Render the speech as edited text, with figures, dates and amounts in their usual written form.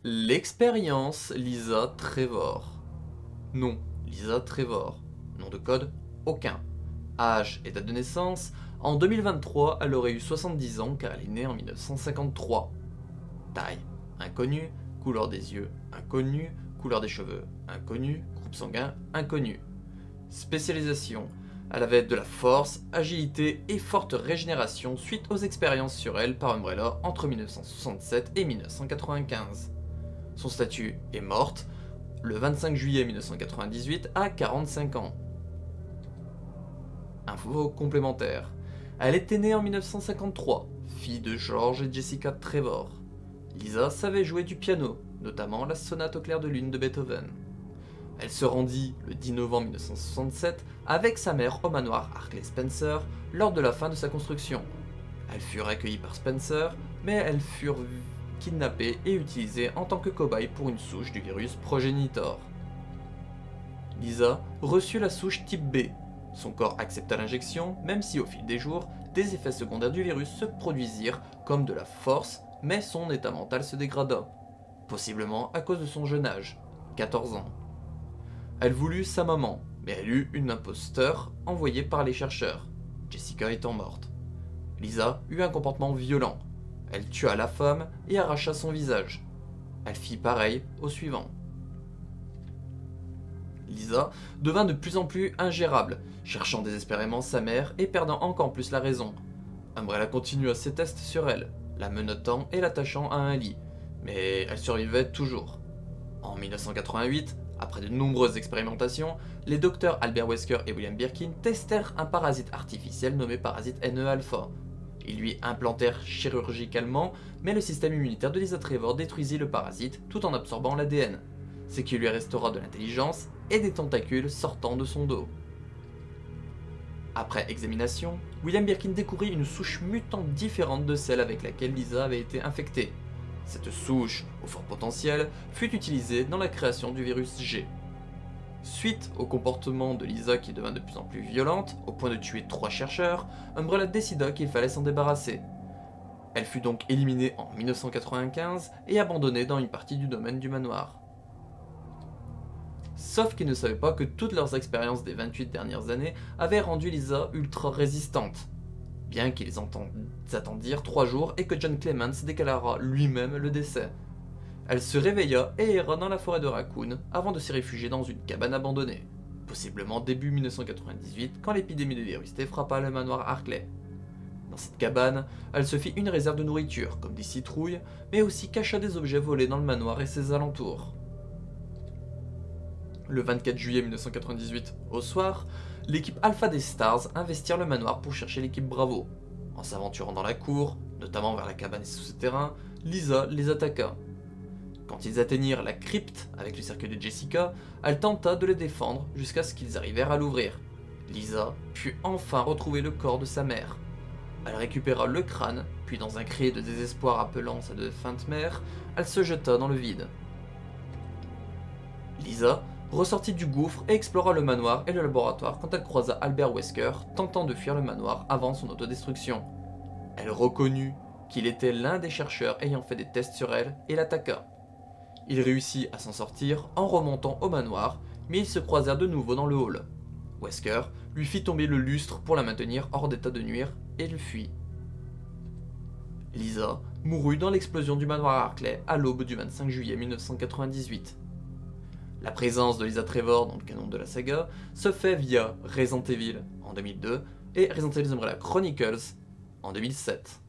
L'expérience Lisa Trevor. Nom, Lisa Trevor. Nom de code, aucun. Âge et date de naissance, en 2023, elle aurait eu 70 ans car elle est née en 1953. Taille, inconnu. Couleur des yeux, inconnu. Couleur des cheveux, inconnu. Groupe sanguin, inconnu. Spécialisation, elle avait de la force, agilité et forte régénération suite aux expériences sur elle par Umbrella entre 1967 et 1995. Son statut est morte le 25 juillet 1998 à 45 ans. Info complémentaire. Elle était née en 1953, fille de George et Jessica Trevor. Lisa savait jouer du piano, notamment la sonate au clair de lune de Beethoven. Elle se rendit le 10 novembre 1967 avec sa mère au manoir Hartley Spencer lors de la fin de sa construction. Elles furent accueillies par Spencer, mais elles furent kidnappées et utilisées en tant que cobaye pour une souche du virus progenitor. Lisa reçut la souche type B. Son corps accepta l'injection, même si au fil des jours, des effets secondaires du virus se produisirent comme de la force, mais son état mental se dégrada, possiblement à cause de son jeune âge, 14 ans. Elle voulut sa maman, mais elle eut une imposteur envoyée par les chercheurs, Jessica étant morte. Lisa eut un comportement violent. Elle tua la femme et arracha son visage. Elle fit pareil au suivant. Lisa devint de plus en plus ingérable, cherchant désespérément sa mère et perdant encore plus la raison. Umbrella continua ses tests sur elle, la menottant et l'attachant à un lit, mais elle survivait toujours. En 1988, après de nombreuses expérimentations, les docteurs Albert Wesker et William Birkin testèrent un parasite artificiel nommé parasite NE-alpha. Ils lui implantèrent chirurgicalement, mais le système immunitaire de Lisa Trevor détruisit le parasite tout en absorbant l'ADN, ce qui lui restaura de l'intelligence et des tentacules sortant de son dos. Après examination, William Birkin découvrit une souche mutante différente de celle avec laquelle Lisa avait été infectée. Cette souche, au fort potentiel, fut utilisée dans la création du virus G. Suite au comportement de Lisa qui devint de plus en plus violente, au point de tuer 3 chercheurs, Umbrella décida qu'il fallait s'en débarrasser. Elle fut donc éliminée en 1995 et abandonnée dans une partie du domaine du manoir. Sauf qu'ils ne savaient pas que toutes leurs expériences des 28 dernières années avaient rendu Lisa ultra résistante. Bien qu'ils attendirent 3 jours et que John Clements déclara lui-même le décès. Elle se réveilla et erra dans la forêt de Raccoon avant de se réfugier dans une cabane abandonnée, possiblement début 1998 quand l'épidémie de virus T frappa le manoir Hartley. Dans cette cabane, elle se fit une réserve de nourriture, comme des citrouilles, mais aussi cacha des objets volés dans le manoir et ses alentours. Le 24 juillet 1998, au soir, l'équipe Alpha des Stars investirent le manoir pour chercher l'équipe Bravo. En s'aventurant dans la cour, notamment vers la cabane et sous-terrain, Lisa les attaqua. Quand ils atteignirent la crypte avec le cercueil de Jessica, elle tenta de les défendre jusqu'à ce qu'ils arrivèrent à l'ouvrir. Lisa put enfin retrouver le corps de sa mère. Elle récupéra le crâne, puis dans un cri de désespoir appelant sa défunte mère, elle se jeta dans le vide. Lisa ressortit du gouffre et explora le manoir et le laboratoire quand elle croisa Albert Wesker tentant de fuir le manoir avant son autodestruction. Elle reconnut qu'il était l'un des chercheurs ayant fait des tests sur elle et l'attaqua. Il réussit à s'en sortir en remontant au manoir, mais ils se croisèrent de nouveau dans le hall. Wesker lui fit tomber le lustre pour la maintenir hors d'état de nuire et le fuit. Lisa mourut dans l'explosion du manoir Hartley à l'aube du 25 juillet 1998. La présence de Lisa Trevor dans le canon de la saga se fait via Resident Evil en 2002 et Resident Evil Umbrella Chronicles en 2007.